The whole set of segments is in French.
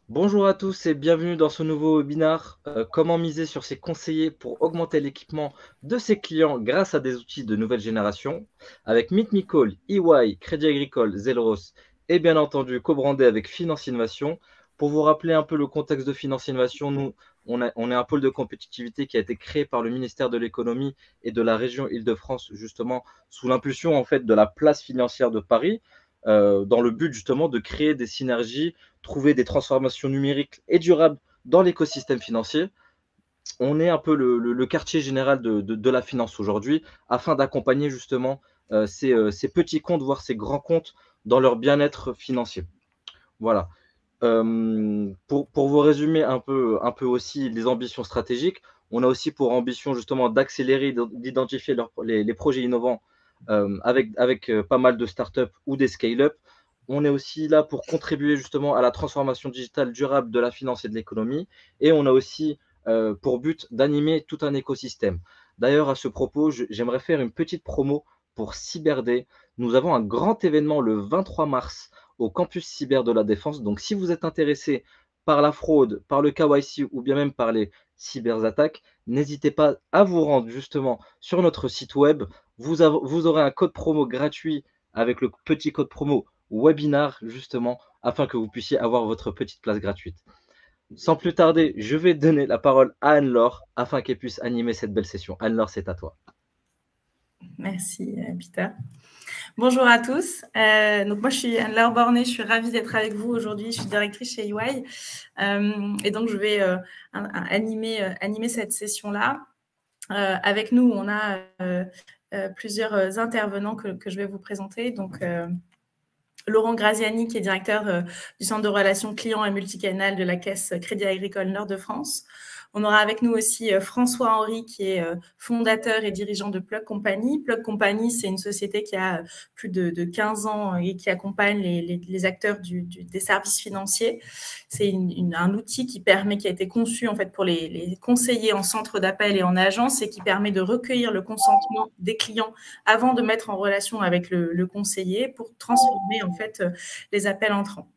Bonjour à tous et bienvenue dans ce nouveau webinaire. Comment miser sur ses conseillers pour augmenter l'équipement de ses clients grâce à des outils de nouvelle génération avec Meet Me Call, EY, Crédit Agricole, Zelros et bien entendu co-brandé avec Finance Innovation. Pour vous rappeler un peu le contexte de Finance Innovation, nous, on est un pôle de compétitivité qui a été créé par le ministère de l'économie et de la région Île-de-France, justement sous l'impulsion en fait de la place financière de Paris, dans le but justement de créer des synergies, trouver des transformations numériques et durables dans l'écosystème financier. On est un peu le quartier général de la finance aujourd'hui, afin d'accompagner justement ces petits comptes, voire ces grands comptes, dans leur bien-être financier. Voilà. Pour vous résumer un peu aussi les ambitions stratégiques, on a aussi pour ambition justement d'accélérer, d'identifier les projets innovants avec pas mal de startups ou des scale-up. On est aussi là pour contribuer justement à la transformation digitale durable de la finance et de l'économie. Et on a aussi pour but d'animer tout un écosystème. D'ailleurs, à ce propos, j'aimerais faire une petite promo pour CyberDay. Nous avons un grand événement le 23 mars au campus cyber de la Défense. Donc, si vous êtes intéressé par la fraude, par le KYC ou bien même par les cyberattaques, n'hésitez pas à vous rendre justement sur notre site web. Vous aurez un code promo gratuit avec le petit code promo webinar justement afin que vous puissiez avoir votre petite place gratuite. Sans plus tarder, je vais donner la parole à Anne-Laure afin qu'elle puisse animer cette belle session. Anne-Laure, c'est à toi. Merci, Peter. Bonjour à tous. Donc moi, je suis Anne-Laure Bornet. Je suis ravie d'être avec vous aujourd'hui. Je suis directrice chez EY. Et donc, je vais animer cette session-là. Avec nous, on a plusieurs intervenants que je vais vous présenter. Donc, Laurent Graziani, qui est directeur du centre de relations clients et multicanal de la Caisse Crédit Agricole Nord-de-France. On aura avec nous aussi François Henry, qui est fondateur et dirigeant de Plug Company. Plug Company, c'est une société qui a plus de 15 ans et qui accompagne les acteurs des services financiers. C'est un outil qui a été conçu en fait pour les conseillers en centre d'appel et en agence et qui permet de recueillir le consentement des clients avant de mettre en relation avec le conseiller pour transformer en fait les appels entrants.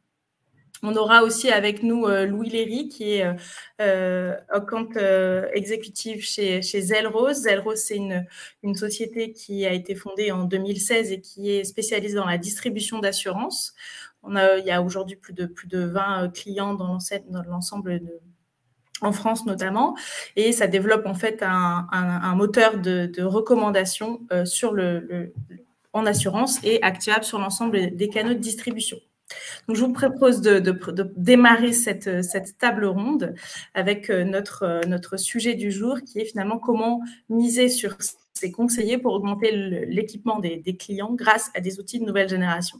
On aura aussi avec nous Louis Léry, qui est account exécutif chez Zelros. Zelros, c'est une société qui a été fondée en 2016 et qui est spécialisée dans la distribution d'assurances. Il y a aujourd'hui plus de 20 clients dans l'ensemble en France notamment, et ça développe en fait un moteur de recommandation en assurance et activable sur l'ensemble des canaux de distribution. Donc, je vous propose de démarrer cette table ronde avec notre sujet du jour, qui est finalement comment miser sur ces conseillers pour augmenter l'équipement des clients grâce à des outils de nouvelle génération.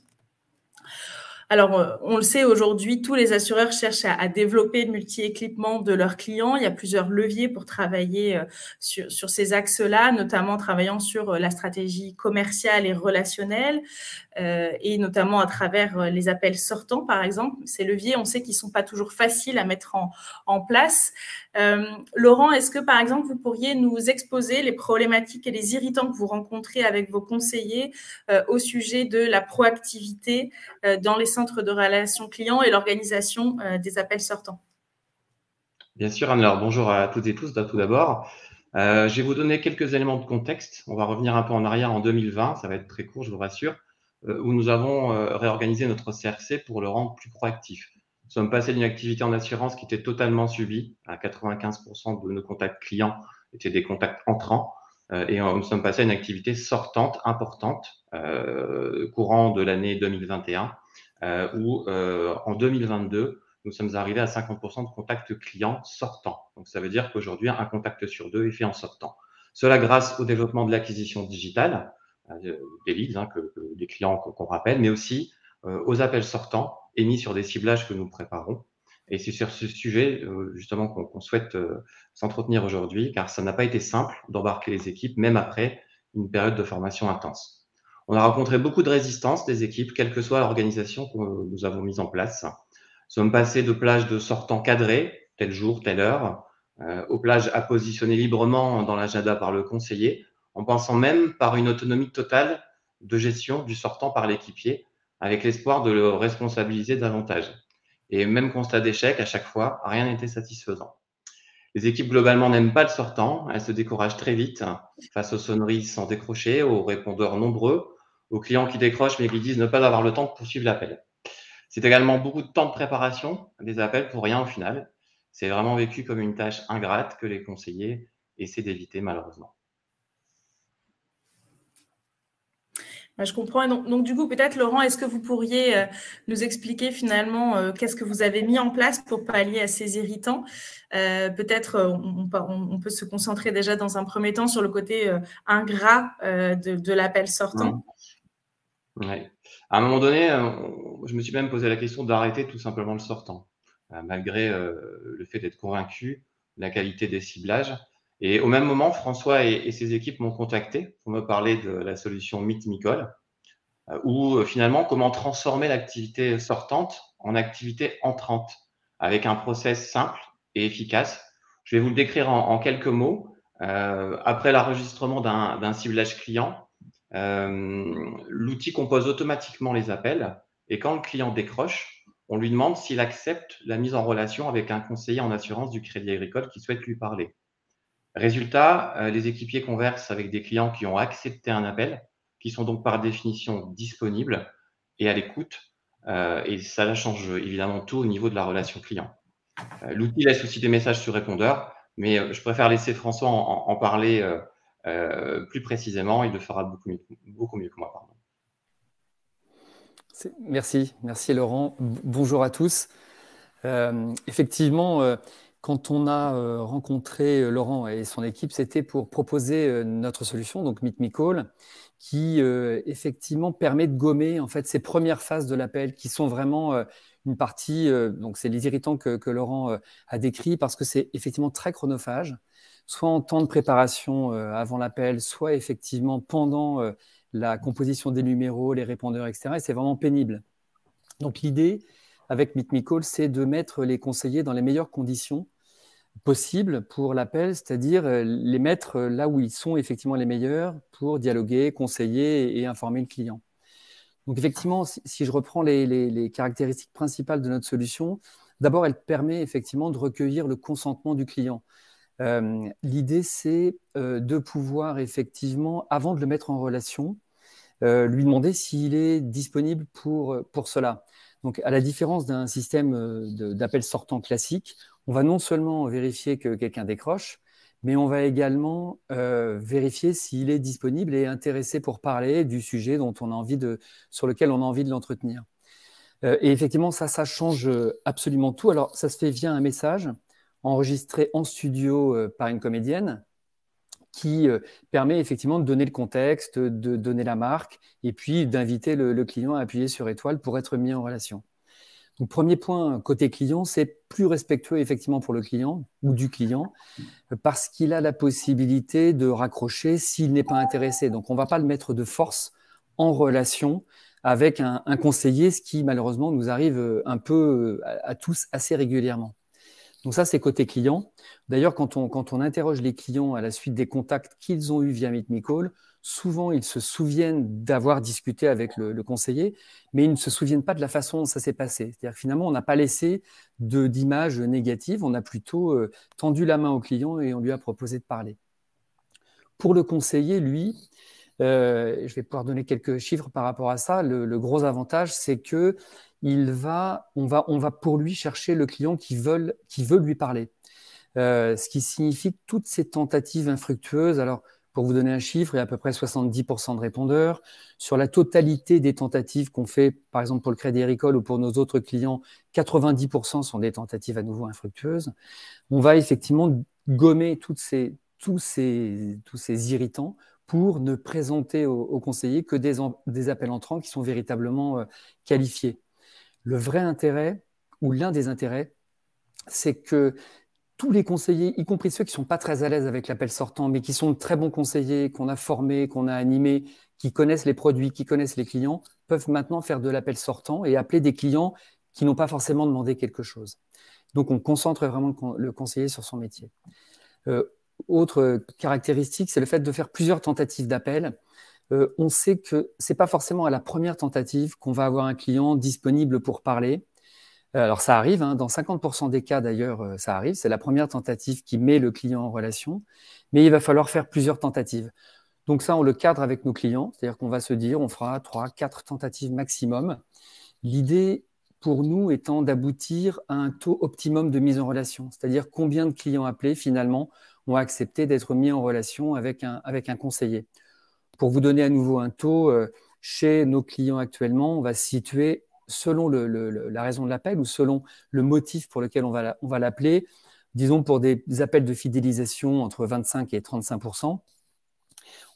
Alors, on le sait aujourd'hui, tous les assureurs cherchent à développer le multi-équipement de leurs clients. Il y a plusieurs leviers pour travailler sur ces axes-là, notamment travaillant sur la stratégie commerciale et relationnelle, et notamment à travers les appels sortants, par exemple. Ces leviers, on sait qu'ils ne sont pas toujours faciles à mettre en place. Laurent, est-ce que, par exemple, vous pourriez nous exposer les problématiques et les irritants que vous rencontrez avec vos conseillers au sujet de la proactivité dans les centres de relations clients et l'organisation des appels sortants? Bien sûr, Anne-Laure, bonjour à toutes et tous. Tout d'abord, je vais vous donner quelques éléments de contexte. On va revenir un peu en arrière en 2020, ça va être très court, je vous rassure, où nous avons réorganisé notre CRC pour le rendre plus proactif. Nous sommes passés d'une activité en assurance qui était totalement subie, à 95% de nos contacts clients étaient des contacts entrants, et nous sommes passés à une activité sortante, importante, courant de l'année 2021, où en 2022, nous sommes arrivés à 50% de contacts clients sortants. Donc, ça veut dire qu'aujourd'hui, un contact sur deux est fait en sortant. Cela grâce au développement de l'acquisition digitale, des leads, des clients qu'on rappelle, mais aussi aux appels sortants émis sur des ciblages que nous préparons. Et c'est sur ce sujet, justement, qu'on souhaite s'entretenir aujourd'hui, car ça n'a pas été simple d'embarquer les équipes, même après une période de formation intense. On a rencontré beaucoup de résistance des équipes, quelle que soit l'organisation que nous avons mise en place. Nous sommes passés de plages de sortants cadrés, tel jour, telle heure, aux plages à positionner librement dans l'agenda par le conseiller, en pensant même par une autonomie totale de gestion du sortant par l'équipier, avec l'espoir de le responsabiliser davantage. Et même constat d'échec à chaque fois, rien n'était satisfaisant. Les équipes globalement n'aiment pas le sortant, elles se découragent très vite face aux sonneries sans décrocher, aux répondeurs nombreux, aux clients qui décrochent mais qui disent ne pas avoir le temps de poursuivre l'appel. C'est également beaucoup de temps de préparation des appels pour rien au final. C'est vraiment vécu comme une tâche ingrate que les conseillers essaient d'éviter malheureusement. Je comprends. Donc, du coup, peut-être, Laurent, est-ce que vous pourriez nous expliquer finalement qu'est-ce que vous avez mis en place pour pallier à ces irritants? Peut-être on peut se concentrer déjà dans un premier temps sur le côté ingrat de l'appel sortant. Ouais. À un moment donné, je me suis même posé la question d'arrêter tout simplement le sortant, malgré le fait d'être convaincu de la qualité des ciblages. Et au même moment, François et ses équipes m'ont contacté pour me parler de la solution Meet Me Call, ou finalement comment transformer l'activité sortante en activité entrante avec un process simple et efficace. Je vais vous le décrire en quelques mots. Après l'enregistrement d'un ciblage client, l'outil compose automatiquement les appels et quand le client décroche, on lui demande s'il accepte la mise en relation avec un conseiller en assurance du Crédit Agricole qui souhaite lui parler. Résultat, les équipiers conversent avec des clients qui ont accepté un appel, qui sont donc par définition disponibles et à l'écoute. Et ça change évidemment tout au niveau de la relation client. L'outil laisse aussi des messages sur répondeur, mais je préfère laisser François en parler plus précisément. Il le fera beaucoup mieux que moi. Pardon. Merci Laurent. Bonjour à tous. Effectivement, quand on a rencontré Laurent et son équipe, c'était pour proposer notre solution, donc Meet Me Call, qui effectivement permet de gommer en fait ces premières phases de l'appel, qui sont vraiment une partie. Donc c'est les irritants que Laurent a décrit, parce que c'est effectivement très chronophage, soit en temps de préparation avant l'appel, soit effectivement pendant la composition des numéros, les répondeurs, etc. Et c'est vraiment pénible. Donc l'idée avec Meet Me Call, c'est de mettre les conseillers dans les meilleures conditions possibles pour l'appel, c'est-à-dire les mettre là où ils sont effectivement les meilleurs pour dialoguer, conseiller et informer le client. Donc effectivement, si je reprends les caractéristiques principales de notre solution, d'abord, elle permet effectivement de recueillir le consentement du client. L'idée, c'est de pouvoir effectivement, avant de le mettre en relation, lui demander s'il est disponible pour cela. Donc, à la différence d'un système d'appel sortant classique, on va non seulement vérifier que quelqu'un décroche, mais on va également vérifier s'il est disponible et intéressé pour parler du sujet sur lequel on a envie de l'entretenir. Et effectivement, ça change absolument tout. Alors, ça se fait via un message enregistré en studio par une comédienne qui permet effectivement de donner le contexte, de donner la marque et puis d'inviter le client à appuyer sur étoile pour être mis en relation. Donc, premier point côté client, c'est plus respectueux effectivement pour le client ou du client parce qu'il a la possibilité de raccrocher s'il n'est pas intéressé. Donc, on ne va pas le mettre de force en relation avec un conseiller, ce qui malheureusement nous arrive un peu à tous assez régulièrement. Donc ça, c'est côté client. D'ailleurs, quand on interroge les clients à la suite des contacts qu'ils ont eus via Meet Me Call, souvent, ils se souviennent d'avoir discuté avec le conseiller, mais ils ne se souviennent pas de la façon dont ça s'est passé. C'est-à-dire que finalement, on n'a pas laissé d'image négative, on a plutôt tendu la main au client et on lui a proposé de parler. Pour le conseiller, lui, je vais pouvoir donner quelques chiffres par rapport à ça. Le gros avantage, c'est que on va pour lui chercher le client qui veut lui parler. Ce qui signifie que toutes ces tentatives infructueuses, alors pour vous donner un chiffre, il y a à peu près 70% de répondeurs. Sur la totalité des tentatives qu'on fait, par exemple pour le Crédit Agricole ou pour nos autres clients, 90% sont des tentatives à nouveau infructueuses. On va effectivement gommer tous ces irritants pour ne présenter aux conseillers que des appels entrants qui sont véritablement qualifiés. Le vrai intérêt, ou l'un des intérêts, c'est que tous les conseillers, y compris ceux qui ne sont pas très à l'aise avec l'appel sortant, mais qui sont de très bons conseillers, qu'on a formés, qu'on a animés, qui connaissent les produits, qui connaissent les clients, peuvent maintenant faire de l'appel sortant et appeler des clients qui n'ont pas forcément demandé quelque chose. Donc, on concentre vraiment le conseiller sur son métier. Autre caractéristique, c'est le fait de faire plusieurs tentatives d'appel. On sait que ce n'est pas forcément à la première tentative qu'on va avoir un client disponible pour parler. Alors ça arrive, hein, dans 50% des cas d'ailleurs, ça arrive. C'est la première tentative qui met le client en relation, mais il va falloir faire plusieurs tentatives. Donc ça, on le cadre avec nos clients, c'est-à-dire qu'on va se dire, on fera 3, 4 tentatives maximum. L'idée pour nous étant d'aboutir à un taux optimum de mise en relation, c'est-à-dire combien de clients appelés finalement ont accepté d'être mis en relation avec un conseiller. Pour vous donner à nouveau un taux, chez nos clients actuellement, on va se situer selon la raison de l'appel ou selon le motif pour lequel on va l'appeler, disons pour des appels de fidélisation entre 25 et 35%,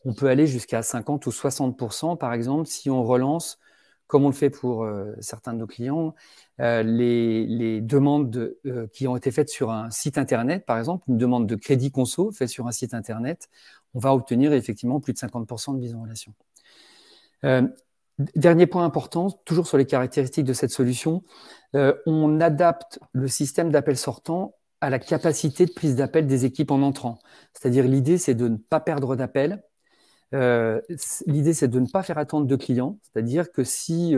on peut aller jusqu'à 50 ou 60%, par exemple, si on relance, comme on le fait pour certains de nos clients, les demandes qui ont été faites sur un site Internet, par exemple, une demande de crédit conso faite sur un site Internet, on va obtenir effectivement plus de 50% de mise en relation. Dernier point important, toujours sur les caractéristiques de cette solution, on adapte le système d'appel sortant à la capacité de prise d'appel des équipes en entrant. C'est-à-dire l'idée, c'est de ne pas perdre d'appel. L'idée, c'est de ne pas faire attendre de clients. C'est-à-dire que si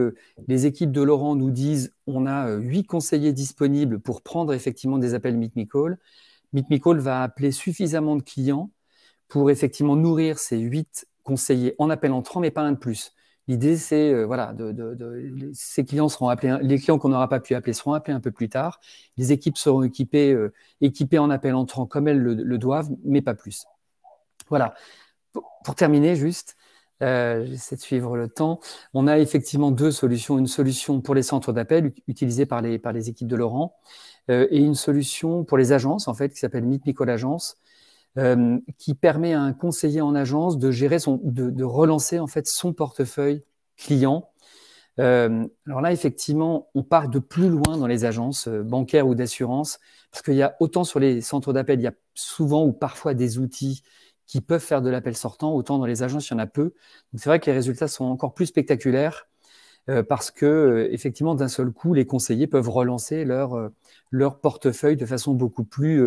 les équipes de Laurent nous disent on a 8 conseillers disponibles pour prendre effectivement des appels Meet Me Call, Meet Me Call va appeler suffisamment de clients pour effectivement nourrir ces 8 conseillers en appel entrant, mais pas un de plus. L'idée, c'est voilà, ces clients seront appelés, les clients qu'on n'aura pas pu appeler seront appelés un peu plus tard. Les équipes seront équipées en appel entrant comme elles le doivent, mais pas plus. Voilà. Pour terminer, juste, j'essaie de suivre le temps. On a effectivement 2 solutions. Une solution pour les centres d'appel utilisés par les équipes de Laurent et une solution pour les agences, en fait, qui s'appelle Meet Me Call Agence, qui permet à un conseiller en agence de gérer de relancer en fait son portefeuille client. Alors là, effectivement, on part de plus loin dans les agences bancaires ou d'assurance, parce qu'il y a autant sur les centres d'appel, il y a souvent ou parfois des outils qui peuvent faire de l'appel sortant, autant dans les agences, il y en a peu. Donc c'est vrai que les résultats sont encore plus spectaculaires parce que effectivement, d'un seul coup, les conseillers peuvent relancer leur portefeuille de façon beaucoup plus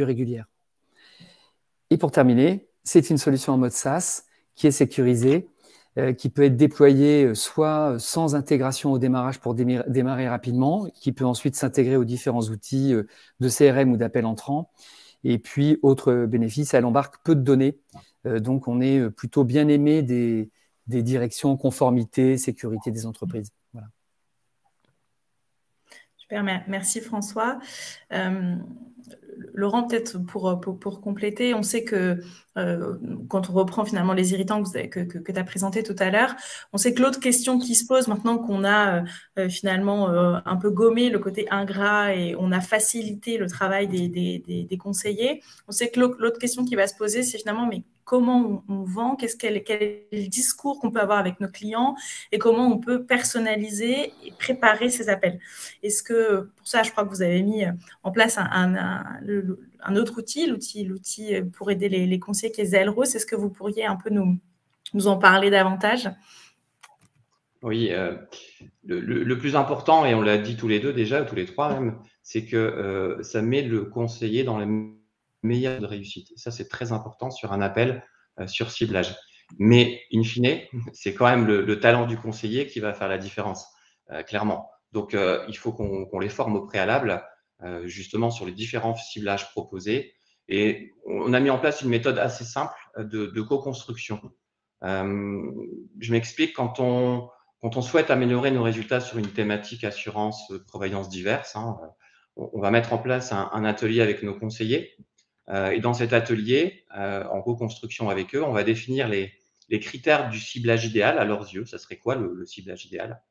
régulière. Et pour terminer, c'est une solution en mode SaaS qui est sécurisée, qui peut être déployée soit sans intégration au démarrage pour démarrer rapidement, qui peut ensuite s'intégrer aux différents outils de CRM ou d'appel entrant. Et puis, autre bénéfice, elle embarque peu de données. Donc, on est plutôt bien aimé des directions conformité, sécurité des entreprises. Voilà. Super, merci François. Laurent, peut-être pour compléter, on sait que quand on reprend finalement les irritants que tu as présentés tout à l'heure, on sait que l'autre question qui se pose maintenant qu'on a finalement un peu gommé le côté ingrat et on a facilité le travail des conseillers, on sait que l'autre question qui va se poser, c'est finalement mais comment on vend, quel est le discours qu'on peut avoir avec nos clients et comment on peut personnaliser et préparer ces appels. Est-ce que, pour ça, je crois que vous avez mis en place un autre outil, l'outil pour aider les conseillers qui est Zelros. Est-ce que vous pourriez un peu nous en parler davantage? Oui, le plus important, et on l'a dit tous les deux déjà, tous les trois même, c'est que ça met le conseiller dans les meilleures de réussite. Ça, c'est très important sur un appel sur ciblage. Mais, in fine, c'est quand même le talent du conseiller qui va faire la différence, clairement. Donc, il faut qu'on les forme au préalable, justement sur les différents ciblages proposés. Et on a mis en place une méthode assez simple de co-construction. Je m'explique, quand on souhaite améliorer nos résultats sur une thématique assurance, prévoyance diverses, hein, on va mettre en place un atelier avec nos conseillers. Et dans cet atelier, en co-construction avec eux, on va définir les critères du ciblage idéal à leurs yeux. Ça serait quoi le ciblage idéal?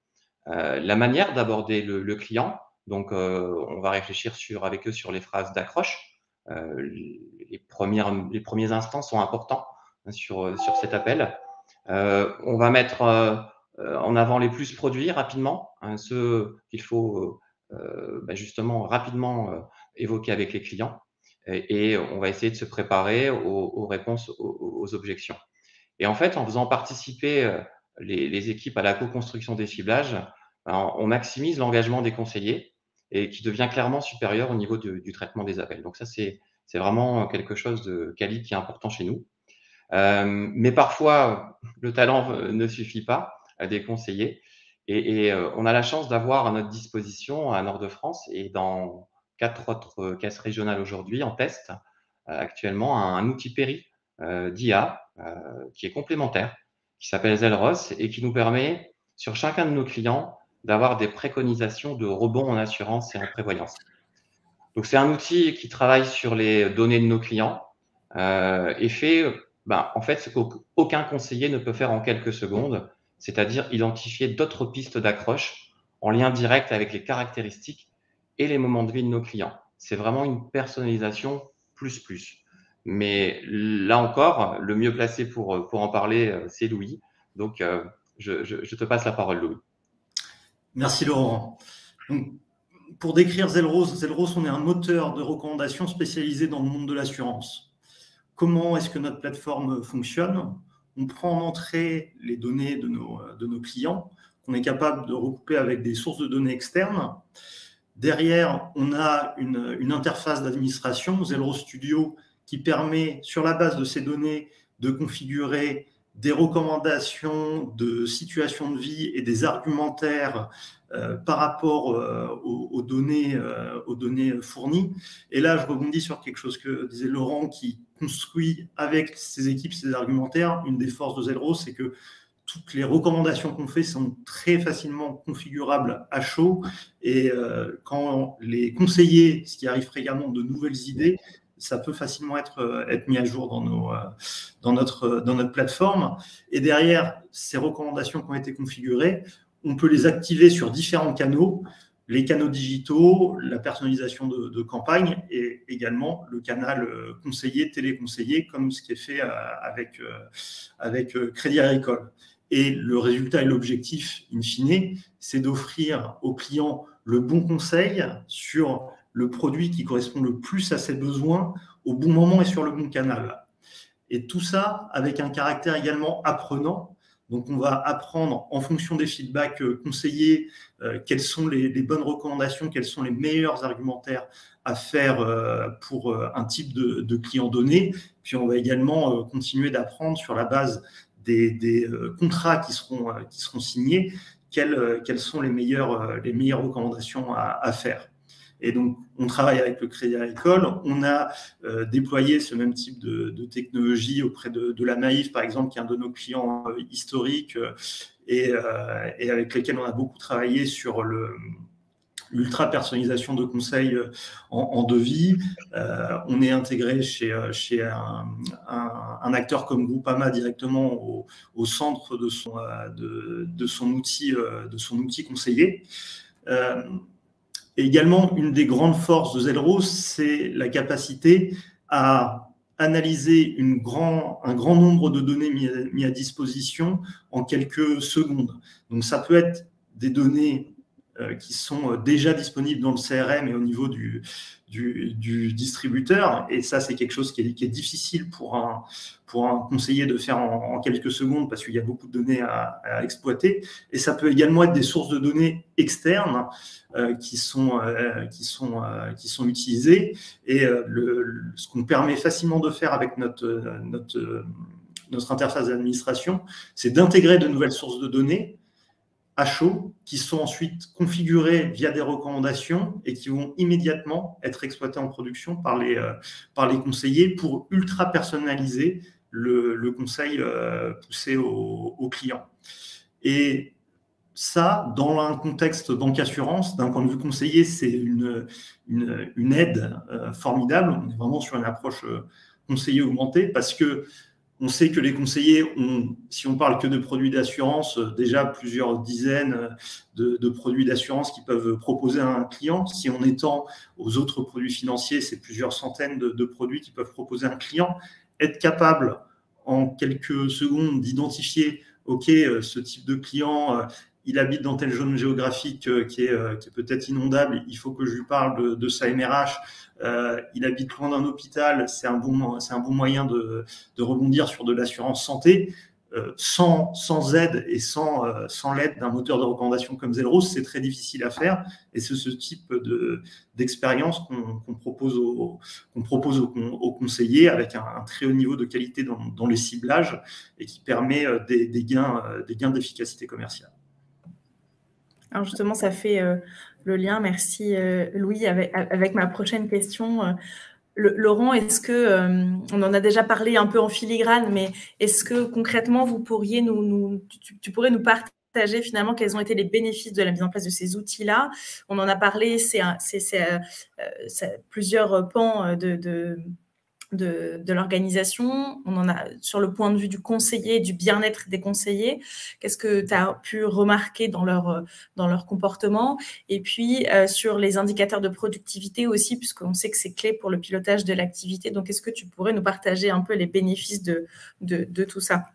La manière d'aborder le client. Donc, on va réfléchir avec eux sur les phrases d'accroche. Les premiers instants sont importants sur cet appel. On va mettre en avant les plus produits rapidement, ceux qu'il faut justement rapidement évoquer avec les clients. Et on va essayer de se préparer aux réponses aux objections. Et en fait, en faisant participer les équipes à la co-construction des ciblages, on maximise l'engagement des conseillers et qui devient clairement supérieur au niveau du traitement des appels. Donc ça, c'est vraiment quelque chose de quali qui est important chez nous. Mais parfois, le talent ne suffit pas à des conseillers. On a la chance d'avoir à notre disposition, à Nord de France et dans 4 autres caisses régionales aujourd'hui en test, actuellement, un outil Péri d'IA qui est complémentaire, qui s'appelle Zelros et qui nous permet, sur chacun de nos clients, d'avoir des préconisations de rebond en assurance et en prévoyance. Donc, c'est un outil qui travaille sur les données de nos clients et fait en fait ce qu'aucun conseiller ne peut faire en quelques secondes, c'est-à-dire identifier d'autres pistes d'accroche en lien direct avec les caractéristiques et les moments de vie de nos clients. C'est vraiment une personnalisation plus. Mais là encore, le mieux placé pour en parler, c'est Louis. Donc, je te passe la parole, Louis. Merci Laurent. Donc, pour décrire Zelros, on est un moteur de recommandation spécialisé dans le monde de l'assurance. Comment est-ce que notre plateforme fonctionne? On prend en entrée les données de nos clients, qu'on est capable de recouper avec des sources de données externes. Derrière, on a une interface d'administration, Zelros Studio, qui permet, sur la base de ces données, de configurer des recommandations de situations de vie et des argumentaires par rapport aux données fournies. Et là, je rebondis sur quelque chose que disait Laurent, qui construit avec ses équipes, ses argumentaires. Une des forces de Zelros, c'est que toutes les recommandations qu'on fait sont très facilement configurables à chaud. Et quand les conseillers, ce qui arrive fréquemment, de nouvelles idées, ça peut facilement être mis à jour dans notre plateforme. Et derrière ces recommandations qui ont été configurées, on peut les activer sur différents canaux, les canaux digitaux, la personnalisation de campagne et également le canal conseiller, téléconseiller, comme ce qui est fait avec Crédit Agricole. Et le résultat et l'objectif, in fine, c'est d'offrir aux clients le bon conseil sur le produit qui correspond le plus à ses besoins au bon moment et sur le bon canal. Et tout ça avec un caractère également apprenant. Donc, on va apprendre en fonction des feedbacks conseillés quelles sont les bonnes recommandations, quels sont les meilleurs argumentaires à faire pour un type de client donné. Puis, on va également continuer d'apprendre sur la base des contrats qui seront signés quelles sont les meilleures recommandations à faire. Et donc, on travaille avec le Crédit Agricole. On a déployé ce même type de technologie auprès de la Maïf, par exemple, qui est un de nos clients historiques et avec lesquels on a beaucoup travaillé sur l'ultra-personnalisation de conseils en devis. On est intégré chez un acteur comme Groupama directement au centre de son outil conseiller. Et également, une des grandes forces de Zelros, c'est la capacité à analyser un grand nombre de données mis à disposition en quelques secondes. Donc, ça peut être des données qui sont déjà disponibles dans le CRM et au niveau du distributeur. Et ça, c'est quelque chose qui est difficile pour un conseiller de faire en quelques secondes parce qu'il y a beaucoup de données à exploiter. Et ça peut également être des sources de données externes qui sont utilisées. Et ce qu'on permet facilement de faire avec notre interface d'administration, c'est d'intégrer de nouvelles sources de données à chaud, qui sont ensuite configurées via des recommandations et qui vont immédiatement être exploitées en production par les conseillers pour ultra personnaliser le conseil poussé aux clients. Et ça, dans un contexte banque assurance, d'un point de vue conseiller, c'est une aide formidable. On est vraiment sur une approche conseiller augmentée parce que on sait que les conseillers ont, si on parle que de produits d'assurance, déjà plusieurs dizaines de produits d'assurance qu'ils peuvent proposer à un client. Si on étend aux autres produits financiers, c'est plusieurs centaines de produits qu'ils peuvent proposer à un client. Être capable, en quelques secondes, d'identifier, OK, ce type de client, il habite dans telle zone géographique qui est peut-être inondable, il faut que je lui parle de sa MRH. Il habite loin d'un hôpital, c'est un bon moyen de rebondir sur de l'assurance santé. Sans aide et sans l'aide d'un moteur de recommandation comme Zelros, c'est très difficile à faire. Et c'est ce type d'expérience qu'on propose aux conseillers avec un très haut niveau de qualité dans les ciblages et qui permet des gains d'efficacité commerciale. Alors justement, ça fait le lien, merci Louis, avec ma prochaine question. Laurent, est-ce que, on en a déjà parlé un peu en filigrane, mais est-ce que concrètement, vous pourriez tu pourrais nous partager finalement quels ont été les bénéfices de la mise en place de ces outils-là? On en a parlé, c'est plusieurs pans de l'organisation. On en a sur le point de vue du conseiller, du bien-être des conseillers. Qu'est-ce que tu as pu remarquer dans leur comportement? Et puis, sur les indicateurs de productivité aussi, puisqu'on sait que c'est clé pour le pilotage de l'activité. Donc, est-ce que tu pourrais nous partager un peu les bénéfices de tout ça?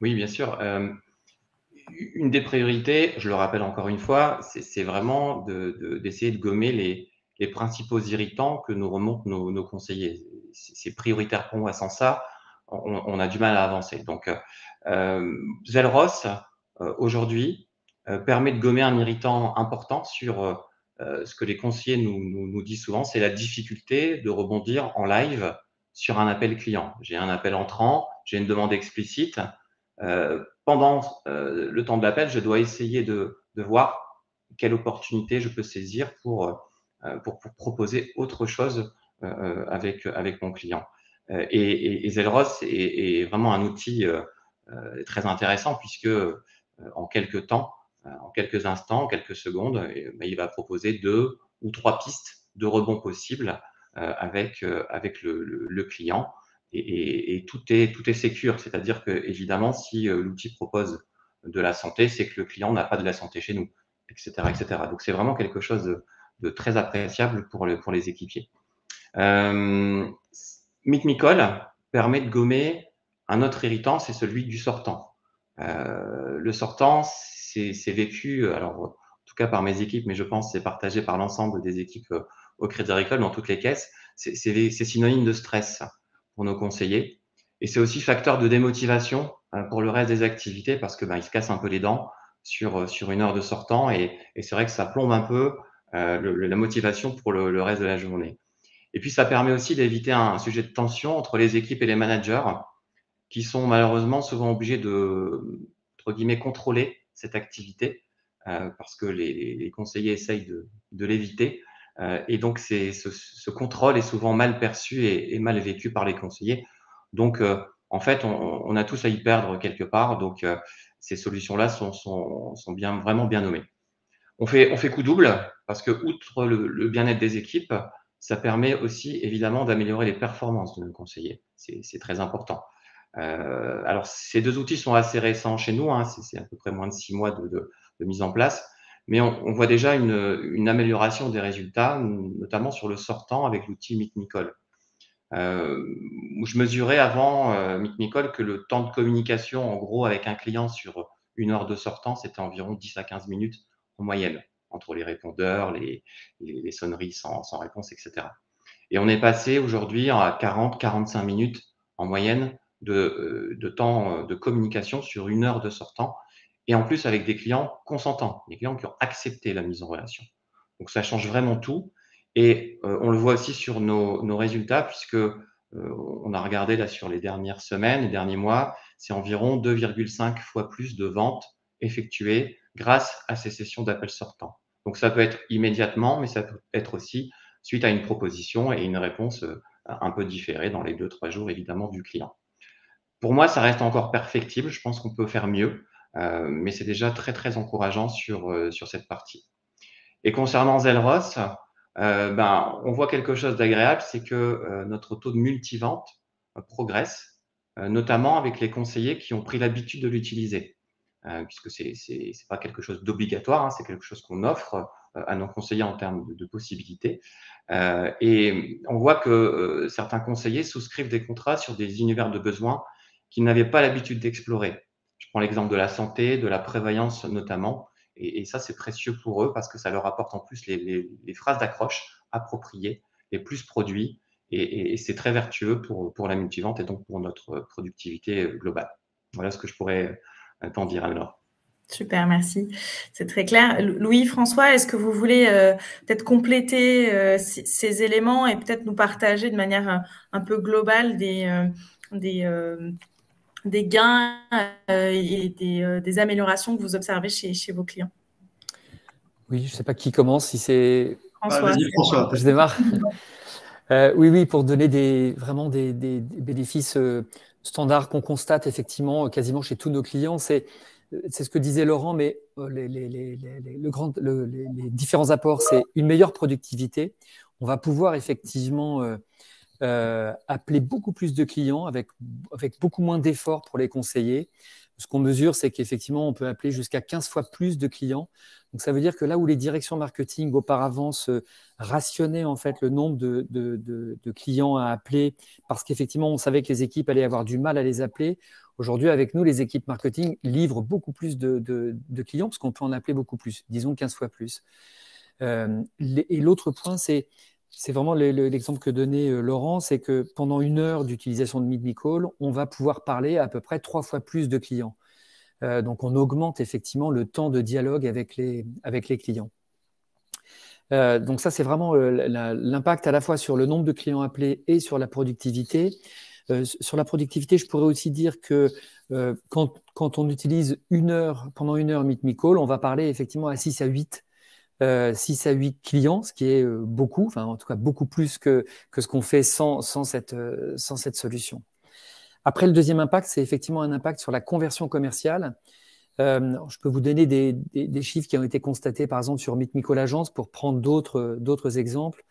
Oui, bien sûr. Une des priorités, je le rappelle encore une fois, c'est vraiment d'essayer de gommer les principaux irritants que nous remontent nos conseillers. C'est prioritaire pour moi. Sans ça, on a du mal à avancer. Donc, Zelros, aujourd'hui, permet de gommer un irritant important sur ce que les conseillers nous disent souvent, c'est la difficulté de rebondir en live sur un appel client. J'ai un appel entrant, j'ai une demande explicite. Pendant le temps de l'appel, je dois essayer de voir quelle opportunité je peux saisir pour proposer autre chose avec mon client. Et Zelros est vraiment un outil très intéressant puisque en quelques temps, en quelques instants, en quelques secondes, il va proposer 2 ou 3 pistes de rebond possibles avec le client. Et tout est sécure, c'est-à-dire que évidemment, si l'outil propose de la santé, c'est que le client n'a pas de la santé chez nous, etc., etc. Donc c'est vraiment quelque chose de très appréciable pour les équipiers. Meet Me Call permet de gommer un autre irritant, c'est celui du sortant. Le sortant, c'est vécu, alors en tout cas par mes équipes, mais je pense que c'est partagé par l'ensemble des équipes au Crédit Agricole, dans toutes les caisses, c'est synonyme de stress pour nos conseillers. Et c'est aussi facteur de démotivation pour le reste des activités parce que ils se cassent un peu les dents sur une heure de sortant et c'est vrai que ça plombe un peu la motivation pour le reste de la journée. Et puis ça permet aussi d'éviter un sujet de tension entre les équipes et les managers qui sont malheureusement souvent obligés de, entre guillemets, contrôler cette activité parce que les conseillers essayent de l'éviter. Et donc, ce contrôle est souvent mal perçu et mal vécu par les conseillers. Donc, en fait, on a tous à y perdre quelque part. Donc, ces solutions-là sont vraiment bien nommées. On fait coup double parce que, outre le bien-être des équipes, ça permet aussi évidemment d'améliorer les performances de nos conseillers. C'est très important. Alors, ces 2 outils sont assez récents chez nous, hein, c'est à peu près moins de 6 mois de mise en place, mais on voit déjà une amélioration des résultats, notamment sur le sortant avec l'outil Meet Me Call. Je mesurais avant Meet Me Call que le temps de communication, en gros, avec un client sur une heure de sortant, c'était environ 10 à 15 minutes en moyenne, entre les répondeurs, les sonneries sans réponse, etc. Et on est passé aujourd'hui à 40-45 minutes en moyenne de temps de communication sur une heure de sortant, et en plus avec des clients consentants, des clients qui ont accepté la mise en relation. Donc ça change vraiment tout, et on le voit aussi sur nos résultats, puisque on a regardé là sur les dernières semaines, les derniers mois, c'est environ 2,5 fois plus de ventes effectuées grâce à ces sessions d'appel sortant. Donc ça peut être immédiatement, mais ça peut être aussi suite à une proposition et une réponse un peu différée dans les 2-3 jours évidemment du client. Pour moi, ça reste encore perfectible. Je pense qu'on peut faire mieux, mais c'est déjà très, très encourageant sur cette partie. Et concernant Zelros, on voit quelque chose d'agréable, c'est que notre taux de multivente progresse, notamment avec les conseillers qui ont pris l'habitude de l'utiliser, puisque c'est pas quelque chose d'obligatoire, hein, c'est quelque chose qu'on offre à nos conseillers en termes de possibilités. Et on voit que certains conseillers souscrivent des contrats sur des univers de besoins qu'ils n'avaient pas l'habitude d'explorer. Je prends l'exemple de la santé, de la prévoyance notamment, et ça c'est précieux pour eux parce que ça leur apporte en plus les phrases d'accroche appropriées, les plus produits, et c'est très vertueux pour la multivente et donc pour notre productivité globale. Voilà ce que je pourrais t'en dire, Anne-Laure. Super, merci. C'est très clair. Louis-François, est-ce que vous voulez peut-être compléter ces éléments et peut-être nous partager de manière un peu globale des gains et des améliorations que vous observez chez vos clients? Oui, je ne sais pas qui commence, si c'est… François. Vas-y, François. Je démarre. Oui, pour donner vraiment des bénéfices standards qu'on constate effectivement quasiment chez tous nos clients, c'est ce que disait Laurent, mais les différents apports, c'est une meilleure productivité. On va pouvoir effectivement appeler beaucoup plus de clients avec beaucoup moins d'efforts pour les conseiller. Ce qu'on mesure, c'est qu'effectivement, on peut appeler jusqu'à 15 fois plus de clients. Donc, ça veut dire que là où les directions marketing auparavant se rationnaient en fait le nombre de clients à appeler parce qu'effectivement, on savait que les équipes allaient avoir du mal à les appeler. Aujourd'hui, avec nous, les équipes marketing livrent beaucoup plus de clients parce qu'on peut en appeler beaucoup plus, disons 15 fois plus. Et l'autre point, c'est vraiment l'exemple que donnait Laurent, c'est que pendant 1 heure d'utilisation de Meet Me Call, on va pouvoir parler à peu près 3 fois plus de clients. Donc, on augmente effectivement le temps de dialogue avec les clients. Donc, ça, c'est vraiment l'impact à la fois sur le nombre de clients appelés et sur la productivité. Sur la productivité, je pourrais aussi dire que quand on utilise pendant 1 heure Meet Me Call, on va parler effectivement à 6 à 8 clients, ce qui est beaucoup, enfin en tout cas beaucoup plus que ce qu'on fait sans cette solution. Après, le deuxième impact, c'est effectivement un impact sur la conversion commerciale. Je peux vous donner des chiffres qui ont été constatés, par exemple, sur Meet Me Call Agence, pour prendre d'autres exemples.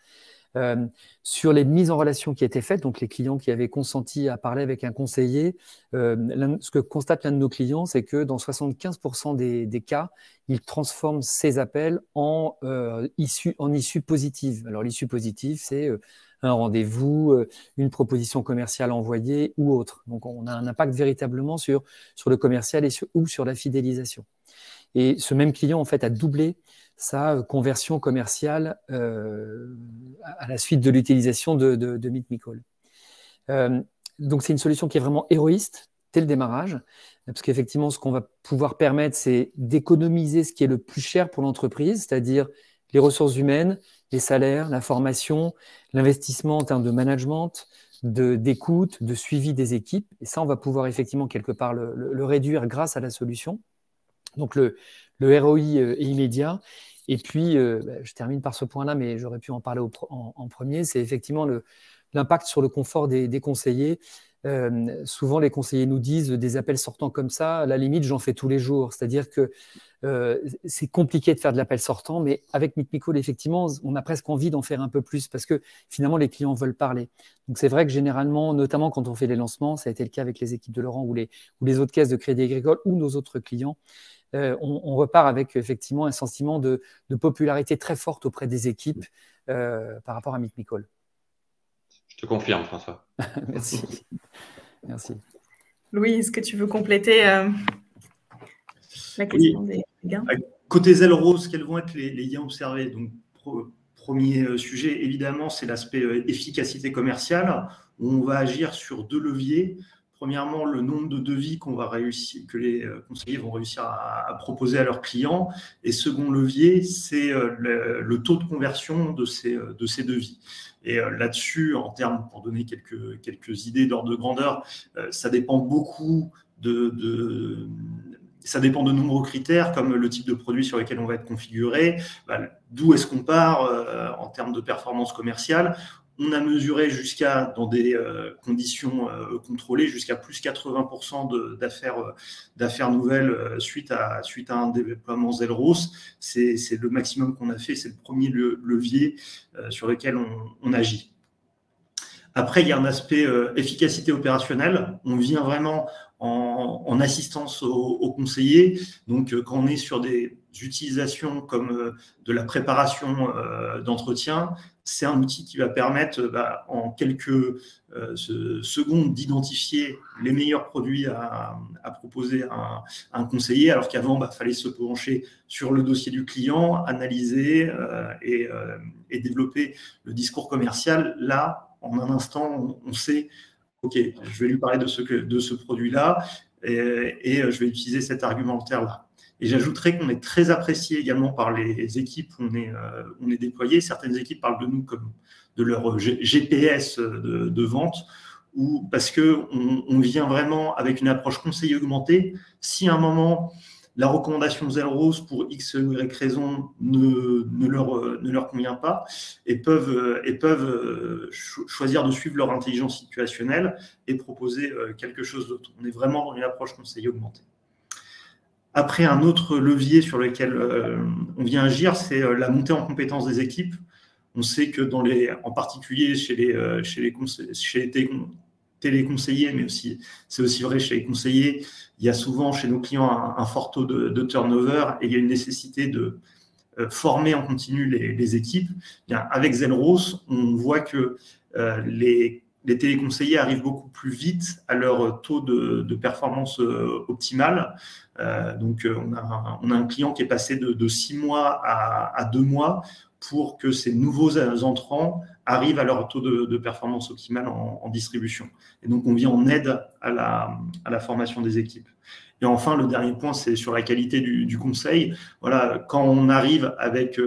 Sur les mises en relation qui étaient faites, donc les clients qui avaient consenti à parler avec un conseiller, ce que constate l'un de nos clients, c'est que dans 75% des cas, ils transforment ces appels en issue positive. Alors l'issue positive, c'est un rendez-vous, une proposition commerciale envoyée ou autre. Donc on a un impact véritablement sur le commercial ou sur la fidélisation. Et ce même client, en fait, a doublé sa conversion commerciale à la suite de l'utilisation de Meet Me Call. Donc, c'est une solution qui est vraiment héroïste dès le démarrage, parce qu'effectivement, ce qu'on va pouvoir permettre, c'est d'économiser ce qui est le plus cher pour l'entreprise, c'est-à-dire les ressources humaines, les salaires, la formation, l'investissement en termes de management, d'écoute, de suivi des équipes. Et ça, on va pouvoir effectivement quelque part le réduire grâce à la solution. Donc, le ROI est immédiat. Et puis, je termine par ce point-là, mais j'aurais pu en parler en premier, c'est effectivement l'impact sur le confort des conseillers. Souvent, les conseillers nous disent des appels sortants comme ça, à la limite, j'en fais tous les jours. C'est-à-dire que c'est compliqué de faire de l'appel sortant, mais avec Meet Me Call, effectivement, on a presque envie d'en faire un peu plus parce que finalement, les clients veulent parler. Donc, c'est vrai que généralement, notamment quand on fait les lancements, ça a été le cas avec les équipes de Laurent ou les autres caisses de Crédit Agricole ou nos autres clients, on repart avec effectivement un sentiment de popularité très forte auprès des équipes par rapport à Meet Me Call. Je te confirme, François. Merci. Merci. Louis, est-ce que tu veux compléter la question des gains? Côté Zèle Rose, quels vont être les gains observés? Donc, premier sujet, évidemment, c'est l'aspect efficacité commerciale. On va agir sur 2 leviers. Premièrement, le nombre de devis que les conseillers vont réussir à proposer à leurs clients. Et second levier, c'est le taux de conversion de ces devis. Et là-dessus, en termes, pour donner quelques idées d'ordre de grandeur, ça dépend beaucoup ça dépend de nombreux critères, comme le type de produit sur lequel on va être configuré, d'où est-ce qu'on part en termes de performance commerciale. On a mesuré dans des conditions contrôlées, jusqu'à plus 80% d'affaires nouvelles suite à un déploiement Zèle Rose. C'est le maximum qu'on a fait, c'est le premier levier sur lequel on agit. Après, il y a un aspect efficacité opérationnelle. On vient vraiment en assistance aux conseillers. Donc, quand on est sur des utilisations comme de la préparation d'entretien, c'est un outil qui va permettre en quelques secondes d'identifier les meilleurs produits à proposer à un conseiller, alors qu'avant, fallait se pencher sur le dossier du client, analyser et développer le discours commercial. Là, en un instant, on sait, OK, je vais lui parler de ce produit-là et je vais utiliser cet argumentaire-là. Et j'ajouterais qu'on est très apprécié également par les équipes où on est déployé. Certaines équipes parlent de nous comme de leur GPS de vente, parce qu'on vient vraiment avec une approche conseiller augmentée. Si à un moment, la recommandation Zelrose pour X ou Y raison ne leur convient pas et peuvent choisir de suivre leur intelligence situationnelle et proposer quelque chose d'autre. On est vraiment dans une approche conseil augmenté. Après, un autre levier sur lequel on vient agir, c'est la montée en compétence des équipes. On sait que en particulier chez les téléconseillers, mais aussi c'est aussi vrai chez les conseillers, il y a souvent chez nos clients un fort taux de turnover et il y a une nécessité de former en continu les équipes. Bien, avec Zelrose, on voit que les téléconseillers arrivent beaucoup plus vite à leur taux de performance optimale. Donc, on a un client qui est passé de 6 mois à 2 mois pour que ces nouveaux entrants arrivent à leur taux de performance optimale en distribution. Et donc, on vient en aide à la formation des équipes. Et enfin, le dernier point, c'est sur la qualité du conseil. Voilà, quand on arrive avec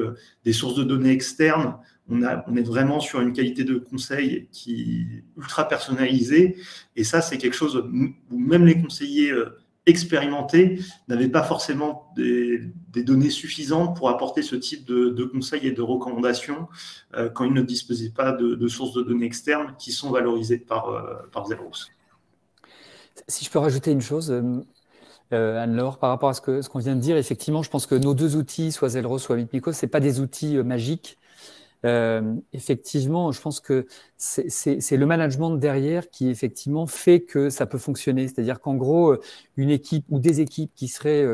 des sources de données externes, on est vraiment sur une qualité de conseil qui est ultra personnalisée. Et ça, c'est quelque chose où même les conseillers expérimentés n'avaient pas forcément des données suffisantes pour apporter ce type de conseils et de recommandations quand ils ne disposaient pas de sources de données externes qui sont valorisées par Zelrose. Si je peux rajouter une chose, Anne-Laure, par rapport à ce qu'on vient de dire, effectivement, je pense que nos deux outils, soit Zelrose, soit Meet.Me Call, ce n'est pas des outils magiques. Effectivement, je pense que c'est le management derrière qui effectivement fait que ça peut fonctionner. C'est-à-dire qu'en gros, une équipe ou des équipes qui seraient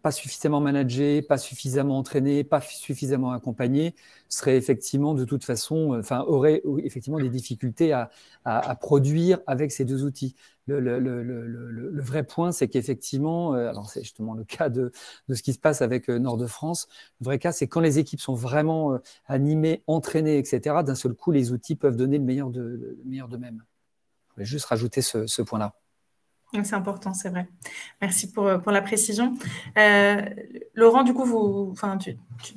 pas suffisamment managées, pas suffisamment entraînées, pas suffisamment accompagnées, seraient effectivement de toute façon, auraient effectivement des difficultés à produire avec ces deux outils. Le vrai point, c'est qu'effectivement, alors c'est justement le cas de ce qui se passe avec Nord-de-France, le vrai cas, c'est quand les équipes sont vraiment animées, entraînées, etc., d'un seul coup, les outils peuvent donner le meilleur d'eux-mêmes. Je voulais juste rajouter ce point-là. C'est important, c'est vrai. Merci pour la précision. Laurent, du coup,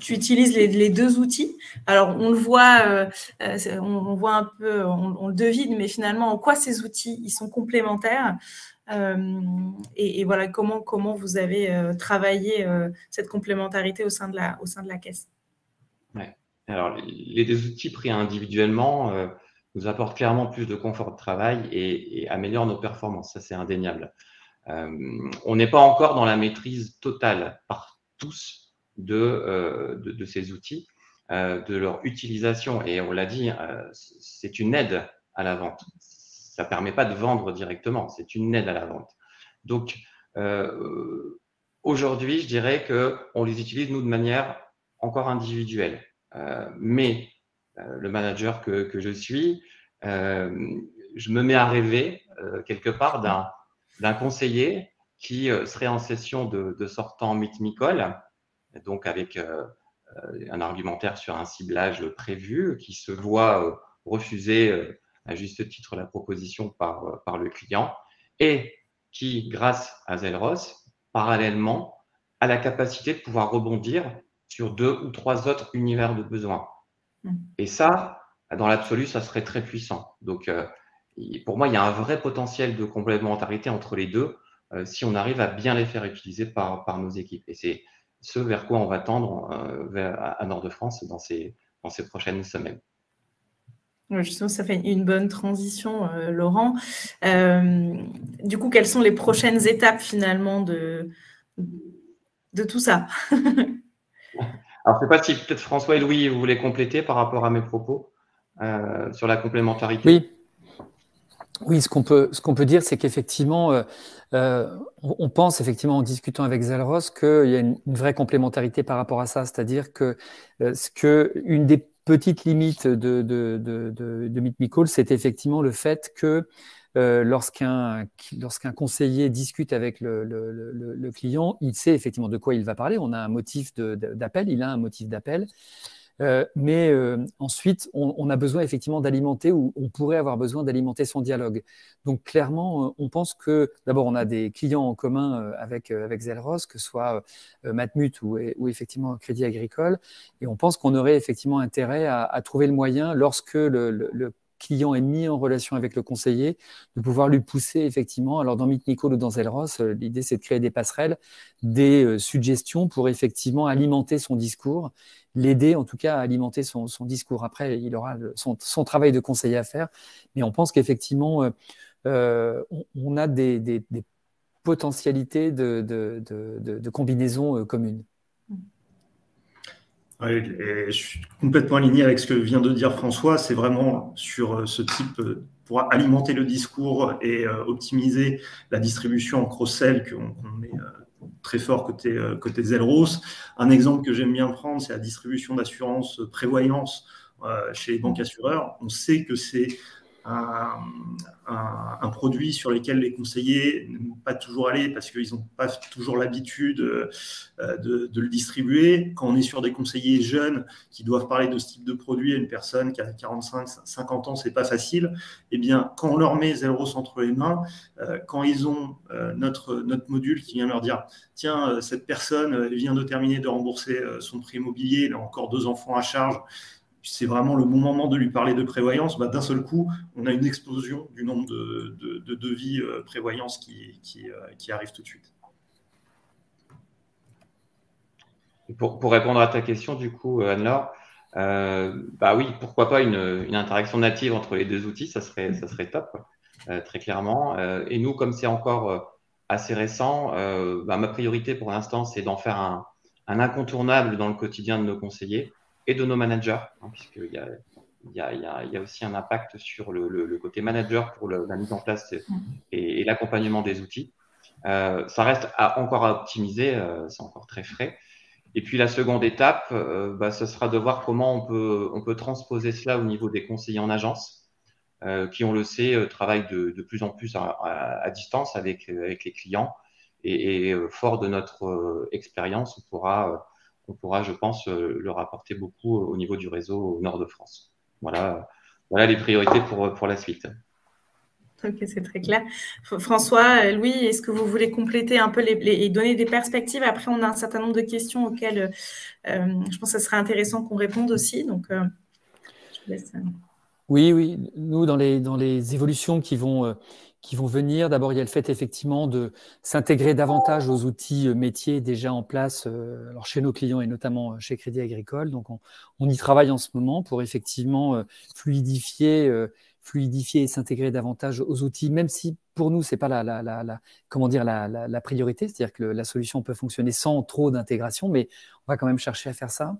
tu utilises les deux outils. Alors, on le voit, on voit un peu, on le devine, mais finalement, en quoi ces outils ils sont complémentaires et voilà, comment vous avez travaillé cette complémentarité au sein de la caisse. Ouais. Alors, les deux outils pris individuellement nous apportent clairement plus de confort de travail et améliorent nos performances. Ça, c'est indéniable. On n'est pas encore dans la maîtrise totale par tous de ces outils, de leur utilisation. Et on l'a dit, c'est une aide à la vente. Ça ne permet pas de vendre directement, c'est une aide à la vente. Donc, aujourd'hui, je dirais qu'on les utilise, nous, de manière encore individuelle. Mais le manager que je suis, je me mets à rêver quelque part d'un conseiller qui serait en session de sortant Meet.Me Call, donc avec un argumentaire sur un ciblage prévu, qui se voit refuser à juste titre la proposition par le client et qui, grâce à Zelrose, parallèlement, a la capacité de pouvoir rebondir sur 2 ou 3 autres univers de besoins. Et ça, dans l'absolu, ça serait très puissant. Donc, pour moi, il y a un vrai potentiel de complémentarité entre les deux si on arrive à bien les faire utiliser par nos équipes. Et c'est ce vers quoi on va tendre à Nord-de-France dans ces prochaines semaines. Justement, ça fait une bonne transition, Laurent. Du coup, quelles sont les prochaines étapes finalement de tout ça? Alors, je ne sais pas si peut-être François et Louis, vous voulez compléter par rapport à mes propos sur la complémentarité. Oui, ce qu'on peut dire, c'est qu'effectivement, on pense effectivement en discutant avec Zelrose qu'il y a une vraie complémentarité par rapport à ça. C'est-à-dire que une des petites limites de Meet.Me Call, c'est effectivement le fait que lorsqu'un conseiller discute avec le client, il sait effectivement de quoi il va parler. On a un motif d'appel, il a un motif d'appel. Mais ensuite, on a besoin effectivement d'alimenter, ou on pourrait avoir besoin d'alimenter son dialogue. Donc clairement, on pense que d'abord, on a des clients en commun avec Zelrose, que ce soit Matmut ou effectivement Crédit Agricole, et on pense qu'on aurait effectivement intérêt à trouver le moyen, lorsque le client est mis en relation avec le conseiller, de pouvoir lui pousser effectivement. Alors dans Meet Nicole ou dans Zelros, l'idée c'est de créer des passerelles, des suggestions pour effectivement alimenter son discours, l'aider en tout cas à alimenter son discours. Après, il aura son travail de conseiller à faire, mais on pense qu'effectivement, on a des potentialités de combinaisons communes. Ouais, et je suis complètement aligné avec ce que vient de dire François. C'est vraiment sur ce type, pour alimenter le discours et optimiser la distribution en cross-sell qu'on est très fort côté Zelros. Un exemple que j'aime bien prendre, c'est la distribution d'assurance prévoyance chez les banques assureurs. On sait que c'est un produit sur lequel les conseillers n'aiment pas toujours aller parce qu'ils n'ont pas toujours l'habitude de le distribuer. Quand on est sur des conseillers jeunes qui doivent parler de ce type de produit à une personne qui a 45, 50 ans, c'est pas facile. Eh bien, quand on leur met Zelros entre les mains, quand ils ont notre module qui vient leur dire « Tiens, cette personne vient de terminer de rembourser son prêt immobilier, il a encore 2 enfants à charge », c'est vraiment le bon moment de lui parler de prévoyance, d'un seul coup, on a une explosion du nombre de devis prévoyance qui arrive tout de suite. Pour répondre à ta question, du coup, Anne-Laure, oui, pourquoi pas une interaction native entre les 2 outils, ça serait top, très clairement. Et nous, comme c'est encore assez récent, ma priorité pour l'instant, c'est d'en faire un incontournable dans le quotidien de nos conseillers et de nos managers, puisqu'il y a aussi un impact sur le côté manager pour la mise en place et l'accompagnement des outils. Ça reste encore à optimiser, c'est encore très frais. Et puis la seconde étape, ce sera de voir comment on peut transposer cela au niveau des conseillers en agence, qui, on le sait, travaillent de plus en plus à distance avec les clients. Et fort de notre expérience, on pourra, je pense, leur apporter beaucoup au niveau du réseau au nord de France. Voilà les priorités pour la suite. Ok, c'est très clair. François, Louis, est-ce que vous voulez compléter un peu et donner des perspectives? Après, on a un certain nombre de questions auxquelles je pense que ce serait intéressant qu'on réponde aussi. Donc, je vous laisse. Oui. Nous, dans les évolutions qui vont venir, d'abord, il y a le fait effectivement de s'intégrer davantage aux outils métiers déjà en place alors chez nos clients et notamment chez Crédit Agricole. Donc, on y travaille en ce moment pour effectivement fluidifier et s'intégrer davantage aux outils, même si pour nous, c'est pas la priorité. C'est-à-dire que la solution peut fonctionner sans trop d'intégration, mais on va quand même chercher à faire ça.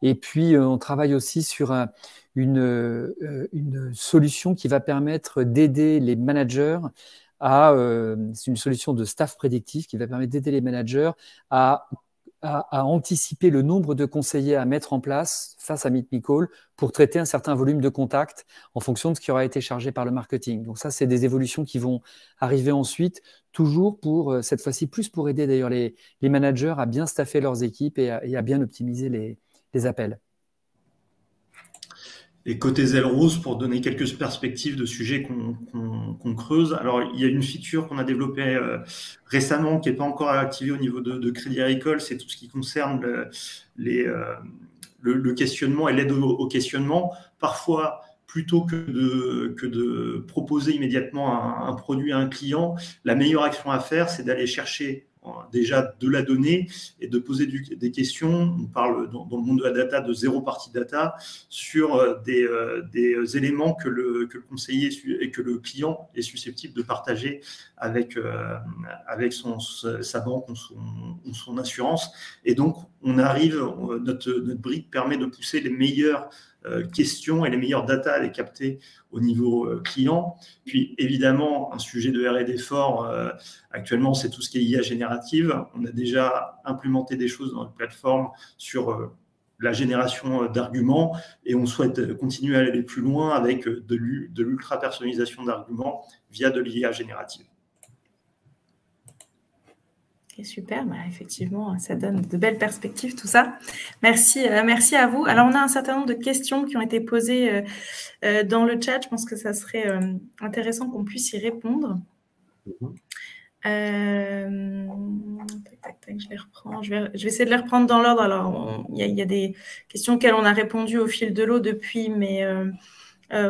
Et puis, on travaille aussi sur une solution qui va permettre d'aider les managers c'est une solution de staff prédictif qui va permettre d'aider les managers à anticiper le nombre de conseillers à mettre en place face à Meet Nicole pour traiter un certain volume de contacts en fonction de ce qui aura été chargé par le marketing. Donc ça, c'est des évolutions qui vont arriver ensuite, toujours pour, cette fois-ci, plus pour aider d'ailleurs les managers à bien staffer leurs équipes et à bien optimiser les appels. Et côté Zelros, pour donner quelques perspectives de sujets qu'on creuse, alors il y a une feature qu'on a développée récemment qui n'est pas encore activée au niveau de Crédit Agricole, c'est tout ce qui concerne le questionnement et l'aide au questionnement. Parfois, plutôt que de proposer immédiatement un produit à un client, la meilleure action à faire, c'est d'aller chercher déjà de la donnée et de poser des questions. On parle dans le monde de la data de zéro party data sur des éléments que le conseiller et que le client est susceptible de partager avec sa banque ou son assurance. Et donc, notre brique permet de pousser les meilleures questions et les meilleures data à les capter au niveau client. Puis évidemment, un sujet de R&D fort actuellement, c'est tout ce qui est IA générative. On a déjà implémenté des choses dans notre plateforme sur la génération d'arguments et on souhaite continuer à aller plus loin avec de l'ultra-personnalisation d'arguments via de l'IA générative. Super, effectivement, ça donne de belles perspectives tout ça. Merci à vous. Alors, on a un certain nombre de questions qui ont été posées dans le chat. Je pense que ça serait intéressant qu'on puisse y répondre. Je les reprends. Je vais essayer de les reprendre dans l'ordre. Alors, il y a des questions auxquelles on a répondu au fil de l'eau depuis, mais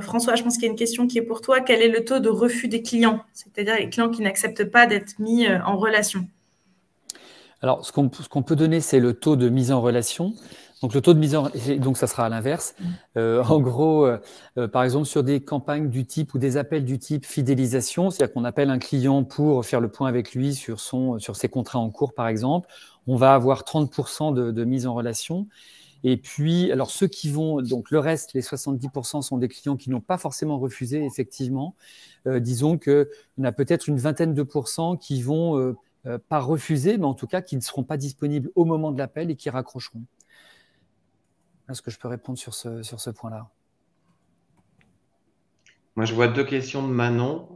François, je pense qu'il y a une question qui est pour toi. Quel est le taux de refus des clients, c'est-à-dire les clients qui n'acceptent pas d'être mis en relation? Alors, ce qu'on peut donner, c'est le taux de mise en relation. Donc, le taux de mise en donc ça sera à l'inverse. En gros, par exemple, sur des campagnes du type ou des appels du type fidélisation, c'est-à-dire qu'on appelle un client pour faire le point avec lui sur ses contrats en cours, par exemple, on va avoir 30% de mise en relation. Et puis, alors ceux qui vont, donc le reste, les 70% sont des clients qui n'ont pas forcément refusé, effectivement. Disons qu'il y en a peut-être une vingtaine de pourcents qui vont pas refuser, mais en tout cas qui ne seront pas disponibles au moment de l'appel et qui raccrocheront. Est-ce que je peux répondre sur ce point-là? Moi, je vois deux questions de Manon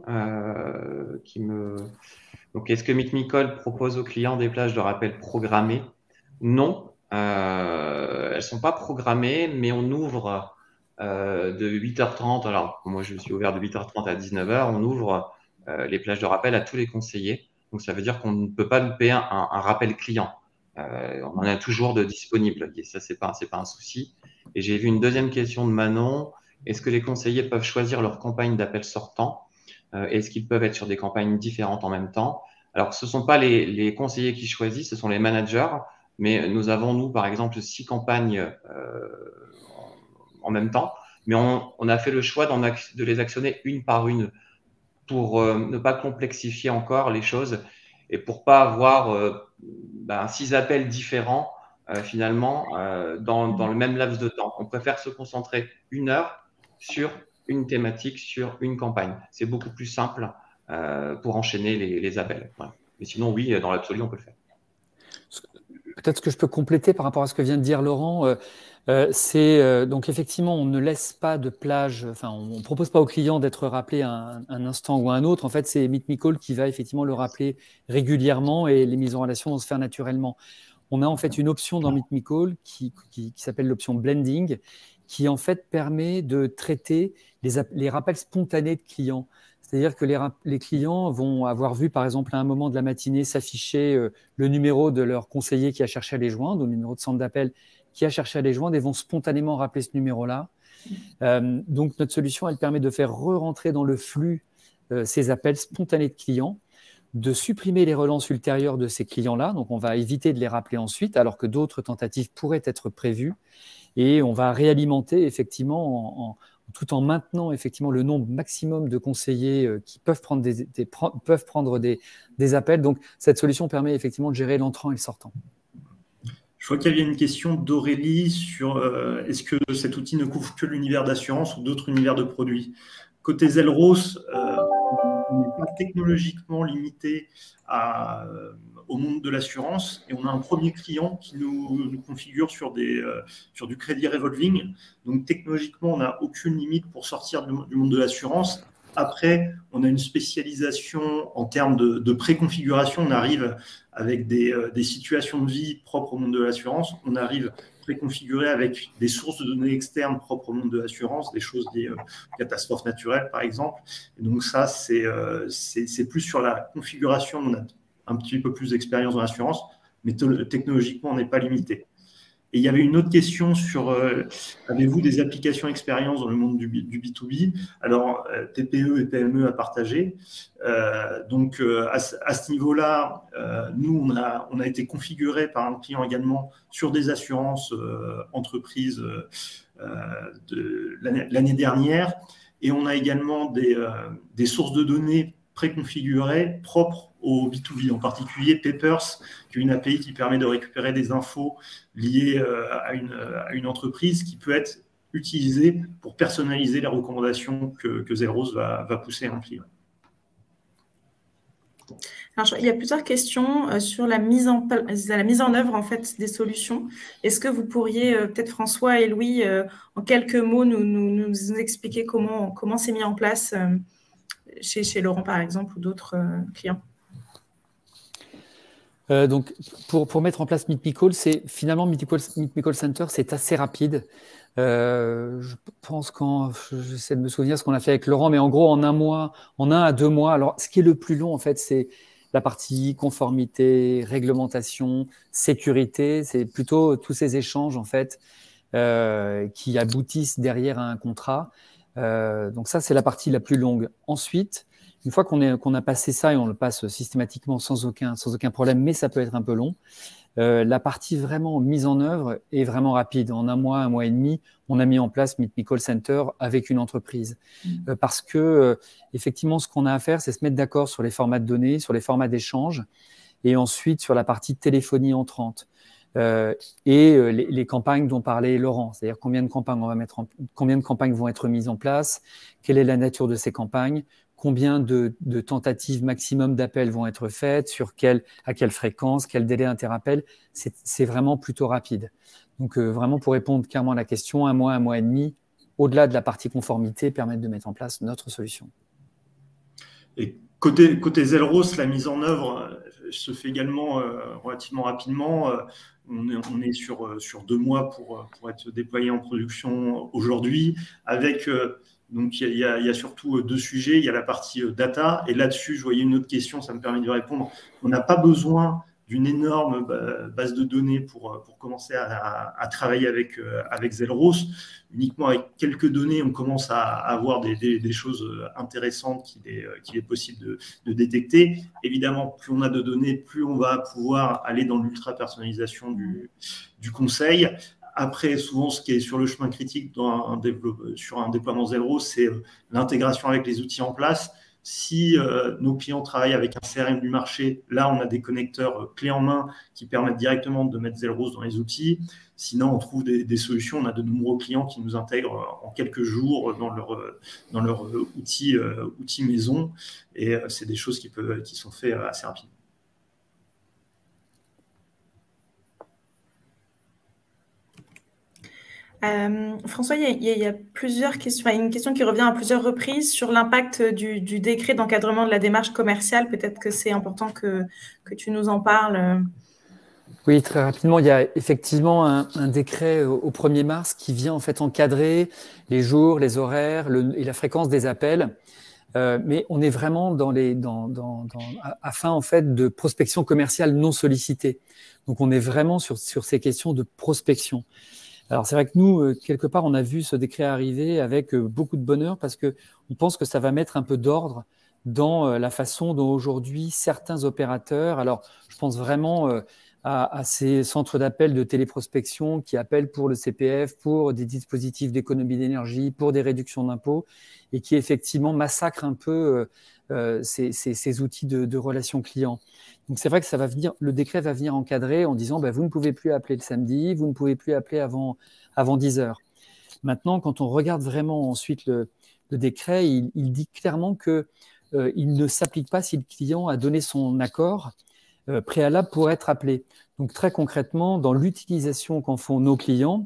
Donc, est-ce que MeetMeCall propose aux clients des plages de rappel programmées? Non, elles ne sont pas programmées, mais on ouvre de 8h30. Alors, moi, je suis ouvert de 8h30 à 19h. On ouvre les plages de rappel à tous les conseillers. Donc, ça veut dire qu'on ne peut pas louper un rappel client. On en a toujours de disponibles. Et ça, c'est pas un souci. Et j'ai vu une deuxième question de Manon. Est-ce que les conseillers peuvent choisir leur campagne d'appel sortant? Est-ce qu'ils peuvent être sur des campagnes différentes en même temps? Alors, ce ne sont pas les conseillers qui choisissent, ce sont les managers. Mais nous avons, nous, par exemple, 6 campagnes en même temps. Mais on a fait le choix de les actionner une par une pour ne pas complexifier encore les choses et pour pas avoir 6 appels différents finalement dans le même laps de temps. On préfère se concentrer 1 heure sur une thématique, sur une campagne. C'est beaucoup plus simple pour enchaîner les appels. Voilà. Mais sinon, oui, dans l'absolu, on peut le faire. Peut-être ce que je peux compléter par rapport à ce que vient de dire Laurent, c'est donc effectivement, on ne laisse pas de plage, enfin, on ne propose pas au client d'être rappelé à un instant ou à un autre. En fait, c'est MeetMeCall qui va effectivement le rappeler régulièrement et les mises en relation vont se faire naturellement. On a en fait une option dans MeetMeCall qui s'appelle l'option Blending, qui en fait permet de traiter les rappels spontanés de clients. C'est-à-dire que les clients vont avoir vu, par exemple, à un moment de la matinée s'afficher le numéro de leur conseiller qui a cherché à les joindre, ou le numéro de centre d'appel qui a cherché à les joindre, et vont spontanément rappeler ce numéro-là. Donc, notre solution, elle permet de faire re-rentrer dans le flux ces appels spontanés de clients, de supprimer les relances ultérieures de ces clients-là. Donc, on va éviter de les rappeler ensuite, alors que d'autres tentatives pourraient être prévues. Et on va réalimenter effectivement tout en maintenant effectivement le nombre maximum de conseillers qui peuvent prendre des appels. Donc, cette solution permet effectivement de gérer l'entrant et le sortant. Je vois qu'il y avait une question d'Aurélie sur est-ce que cet outil ne couvre que l'univers d'assurance ou d'autres univers de produits? Côté Zelros, on n'est pas technologiquement limité au monde de l'assurance et on a un premier client qui nous configure sur du crédit revolving. Donc technologiquement, on n'a aucune limite pour sortir du monde de l'assurance. Après, on a une spécialisation en termes de préconfiguration. On arrive avec des situations de vie propres au monde de l'assurance. On arrive préconfiguré avec des sources de données externes propres au monde de l'assurance, des choses des catastrophes naturelles, par exemple. Et donc ça, c'est plus sur la configuration. On a un petit peu plus d'expérience dans l'assurance, mais technologiquement, on n'est pas limité. Et il y avait une autre question sur avez-vous des applications expérience dans le monde du B2B? Alors, TPE et PME à partager. Donc, à ce niveau-là, nous, on a été configuré par un client également sur des assurances entreprises l'année dernière. Et on a également des sources de données préconfigurées propres au B2B, en particulier Papers, qui est une API qui permet de récupérer des infos liées à une entreprise qui peut être utilisée pour personnaliser les recommandations que Zelros va pousser à un client. Alors, il y a plusieurs questions sur la mise en œuvre en fait, des solutions. Est-ce que vous pourriez, peut-être François et Louis, en quelques mots, nous expliquer comment c'est mis en place chez Laurent, par exemple, ou d'autres clients? Donc, pour mettre en place MeetMeCall, finalement MeetMeCall Center, c'est assez rapide. Je pense j'essaie de me souvenir ce qu'on a fait avec Laurent, mais en gros, en 1 à 2 mois. Alors, ce qui est le plus long, en fait, c'est la partie conformité, réglementation, sécurité. C'est plutôt tous ces échanges, en fait, qui aboutissent derrière à un contrat. Donc ça, c'est la partie la plus longue. Ensuite, une fois qu'on a passé ça, et on le passe systématiquement sans aucun problème, mais ça peut être un peu long, la partie vraiment mise en œuvre est vraiment rapide. En un mois et demi, on a mis en place Meet Me Call Center avec une entreprise. Parce que, effectivement, ce qu'on a à faire, c'est se mettre d'accord sur les formats de données, sur les formats d'échange, et ensuite sur la partie téléphonie entrante. Les campagnes dont parlait Laurent, c'est-à-dire combien de campagnes vont être mises en place, quelle est la nature de ces campagnes, combien de tentatives maximum d'appels vont être faites, à quelle fréquence, quel délai interappel, c'est vraiment plutôt rapide. Donc vraiment pour répondre clairement à la question, un mois et demi, au-delà de la partie conformité, permettent de mettre en place notre solution. Et côté Zelros, la mise en œuvre se fait également relativement rapidement. On est sur 2 mois pour être déployé en production aujourd'hui. Donc, il y a surtout 2 sujets. Il y a la partie data. Et là-dessus, je voyais une autre question, ça me permet de répondre. On n'a pas besoin d'une énorme base de données pour commencer à travailler avec Zelros. Uniquement avec quelques données, on commence à avoir des choses intéressantes qu'il est possible de détecter. Évidemment, plus on a de données, plus on va pouvoir aller dans l'ultra-personnalisation du conseil. Après, souvent, ce qui est sur le chemin critique sur un déploiement Zelros, c'est l'intégration avec les outils en place. Si nos clients travaillent avec un CRM du marché, là, on a des connecteurs clés en main qui permettent directement de mettre Zelros dans les outils. Sinon, on trouve des solutions. On a de nombreux clients qui nous intègrent en quelques jours dans leur outil maison. Et c'est des choses qui sont faites assez rapidement. François, il y a plusieurs questions. Il y a une question qui revient à plusieurs reprises sur l'impact du décret d'encadrement de la démarche commerciale. Peut-être que c'est important que tu nous en parles. Oui, très rapidement, il y a effectivement un décret au 1er mars qui vient en fait encadrer les jours, les horaires et la fréquence des appels. Mais on est vraiment afin en fait de prospection commerciale non sollicitée. Donc on est vraiment sur ces questions de prospection. Alors c'est vrai que nous, quelque part, on a vu ce décret arriver avec beaucoup de bonheur parce qu'on pense que ça va mettre un peu d'ordre dans la façon dont aujourd'hui certains opérateurs, alors je pense vraiment à ces centres d'appel de téléprospection qui appellent pour le CPF, pour des dispositifs d'économie d'énergie, pour des réductions d'impôts et qui effectivement massacrent un peu ces outils de relations clients. Donc c'est vrai que le décret va venir encadrer en disant vous ne pouvez plus appeler le samedi, vous ne pouvez plus appeler avant 10 heures. Maintenant, quand on regarde vraiment ensuite le décret, il dit clairement qu'il ne s'applique pas si le client a donné son accord préalable pour être appelé. Donc très concrètement, dans l'utilisation qu'en font nos clients,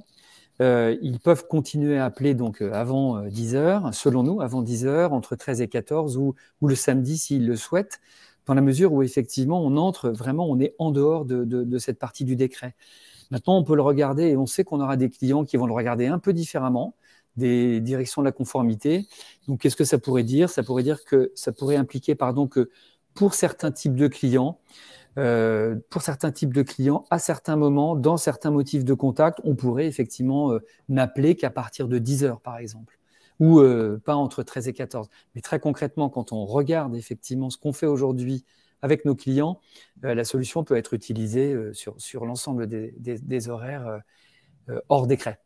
ils peuvent continuer à appeler donc avant 10 heures, selon nous, avant 10 heures, entre 13 et 14 ou le samedi s'ils le souhaitent, dans la mesure où effectivement on est en dehors de cette partie du décret. Maintenant, on peut le regarder et on sait qu'on aura des clients qui vont le regarder un peu différemment, des directions de la conformité. Donc, qu'est-ce que ça pourrait dire? Ça pourrait dire que ça pourrait impliquer que pour certains types de clients, à certains moments, dans certains motifs de contact, on pourrait effectivement n'appeler qu'à partir de 10 heures, par exemple, ou pas entre 13 et 14. Mais très concrètement, quand on regarde effectivement ce qu'on fait aujourd'hui avec nos clients, la solution peut être utilisée sur l'ensemble des horaires hors décret.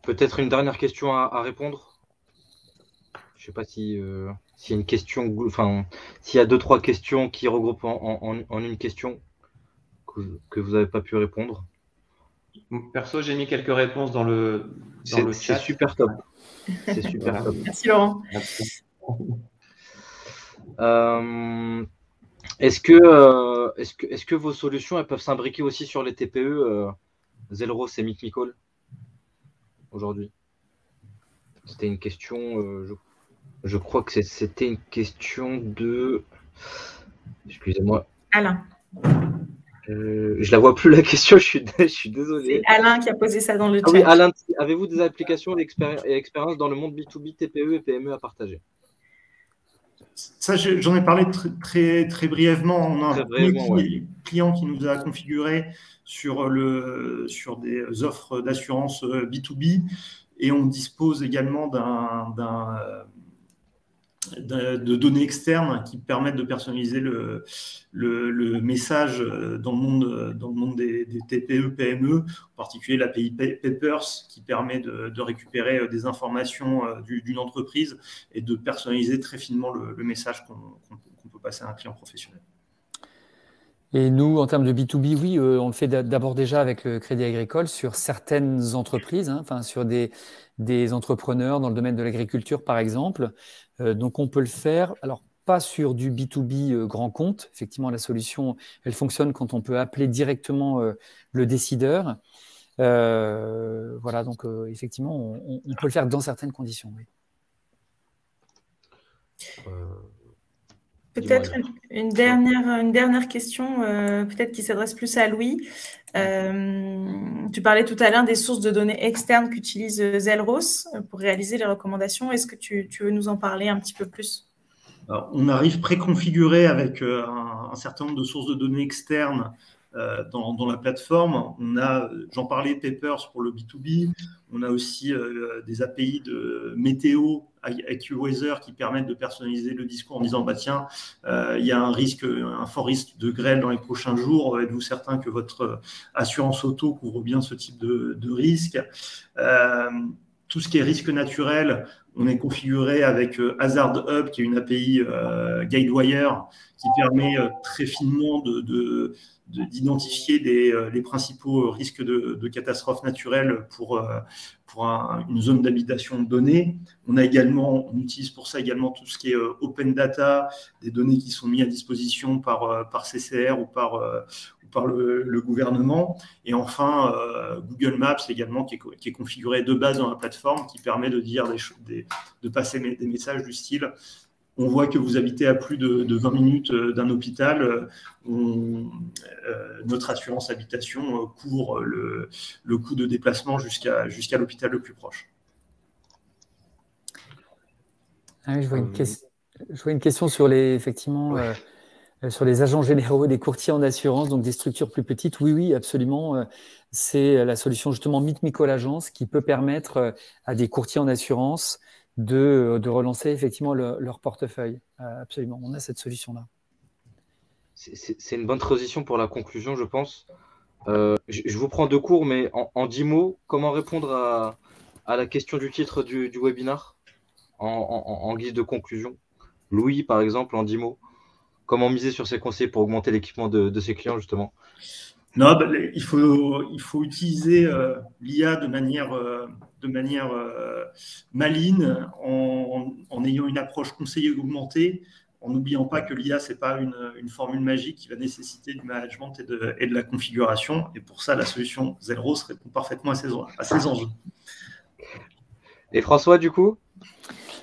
Peut-être une dernière question à répondre. Je ne sais pas s'il y a une question, s'il y a 2-3 questions qui regroupent en une question que vous n'avez pas pu répondre. Perso, j'ai mis quelques réponses dans le chat. C'est super top. C'est super top. Merci Laurent. Merci. Est-ce que vos solutions elles peuvent s'imbriquer aussi sur les TPE Zelros et Meet Me Call aujourd'hui? C'était une question, je crois que c'était une question de... Excusez-moi. Alain. Je la vois plus la question, je suis désolé. C'est Alain qui a posé ça dans le chat. Oui, Alain, avez-vous des applications et expériences dans le monde B2B, TPE et PME à partager? Ça, j'en ai parlé très brièvement. On a un client qui nous a configuré sur des offres d'assurance B2B et on dispose également de données externes qui permettent de personnaliser le message dans le monde des TPE, PME, en particulier l'API Papers qui permet de récupérer des informations d'une entreprise et de personnaliser très finement le message qu'on peut passer à un client professionnel. Et nous, en termes de B2B, oui, on le fait d'abord déjà avec le Crédit Agricole sur certaines entreprises, enfin sur des entrepreneurs dans le domaine de l'agriculture, par exemple. Donc, on peut le faire. Alors, pas sur du B2B grand compte. Effectivement, la solution, elle fonctionne quand on peut appeler directement le décideur. Voilà, donc effectivement, on peut le faire dans certaines conditions. Oui. Peut-être une dernière question, peut-être qui s'adresse plus à Louis. Tu parlais tout à l'heure des sources de données externes qu'utilise Zelros pour réaliser les recommandations. Est-ce que tu veux nous en parler un petit peu plus ? Alors, on arrive préconfiguré avec un certain nombre de sources de données externes dans la plateforme. On a, j'en parlais, Papers pour le B2B. On a aussi des API de météo, AccuWeather, qui permettent de personnaliser le discours en disant bah, tiens, il y a un fort risque de grêle dans les prochains jours. Êtes-vous certain que votre assurance auto couvre bien ce type de risque ? Tout ce qui est risque naturel, on est configuré avec Hazard Hub, qui est une API Guidewire, qui permet très finement d'identifier les principaux risques de catastrophes naturelles pour une zone d'habitation donnée. On utilise pour ça également tout ce qui est open data, des données qui sont mises à disposition par CCR ou par le gouvernement. Et enfin, Google Maps également, qui est configuré de base dans la plateforme, qui permet de dire de passer des messages du style on voit que vous habitez à plus de 20 minutes d'un hôpital, notre assurance habitation couvre le coût de déplacement jusqu'à l'hôpital le plus proche. Ah oui, je vois une question sur effectivement, sur les agents généraux des courtiers en assurance, donc des structures plus petites. Oui, absolument. C'est la solution justement Meet Micol Agence qui peut permettre à des courtiers en assurance de relancer effectivement leur portefeuille. Absolument, on a cette solution-là. C'est une bonne transition pour la conclusion, je pense. Je vous prends 2 cours, mais en 10 mots, comment répondre à la question du titre du webinaire en guise de conclusion? Louis, par exemple, en 10 mots, comment miser sur ses conseils pour augmenter l'équipement de ses clients, justement? Non, il faut utiliser l'IA de manière maligne, en ayant une approche conseiller augmentée, en n'oubliant pas que l'IA, ce n'est pas une formule magique qui va nécessiter du management et de la configuration. Et pour ça, la solution Zelros répond parfaitement à ces enjeux. Et François, du coup ?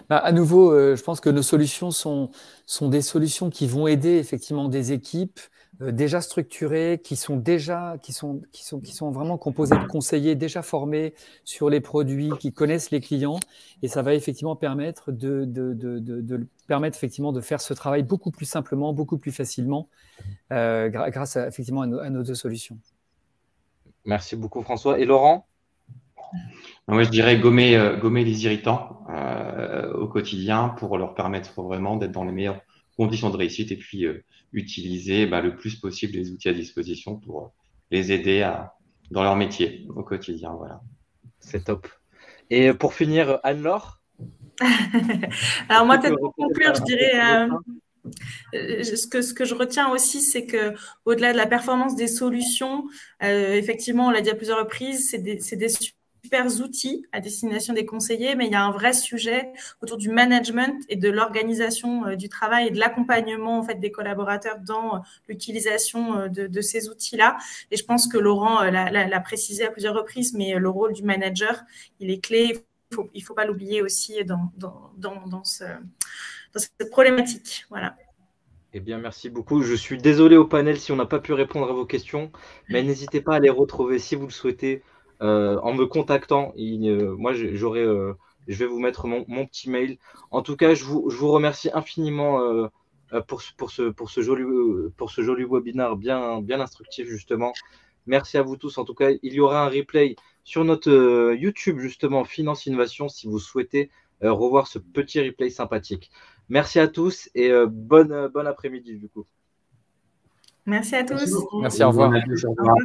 À nouveau, je pense que nos solutions sont des solutions qui vont aider effectivement des équipes déjà structurées, qui sont vraiment composées de conseillers déjà formés sur les produits, qui connaissent les clients, et ça va effectivement permettre de faire ce travail beaucoup plus simplement, beaucoup plus facilement, grâce effectivement à nos 2 solutions. Merci beaucoup François. Et Laurent ? Moi, je dirais gommer les irritants au quotidien pour leur permettre vraiment d'être dans les meilleures conditions de réussite et puis utiliser le plus possible les outils à disposition pour les aider dans leur métier au quotidien. Voilà. C'est top. Et pour finir, Anne-Laure ? Alors moi, peut-être pour conclure, je dirais… Ce que je retiens aussi, c'est qu'au-delà de la performance des solutions, effectivement, on l'a dit à plusieurs reprises, c'est des super outils à destination des conseillers, mais il y a un vrai sujet autour du management et de l'organisation du travail et de l'accompagnement en fait, des collaborateurs dans l'utilisation de ces outils-là. Et je pense que Laurent l'a précisé à plusieurs reprises, mais le rôle du manager, il est clé. Il faut pas l'oublier aussi dans cette problématique. Voilà. Eh bien, merci beaucoup. Je suis désolé au panel si on n'a pas pu répondre à vos questions, mais n'hésitez pas à les retrouver si vous le souhaitez en me contactant. Moi, j'aurai Je vais vous mettre mon petit mail. En tout cas, je vous remercie infiniment pour ce joli webinaire bien instructif, justement. Merci à vous tous. En tout cas, il y aura un replay sur notre YouTube, justement, Finance Innovation, si vous souhaitez revoir ce petit replay sympathique. Merci à tous et bon après-midi, du coup. Merci à tous. Merci, au revoir. Au revoir.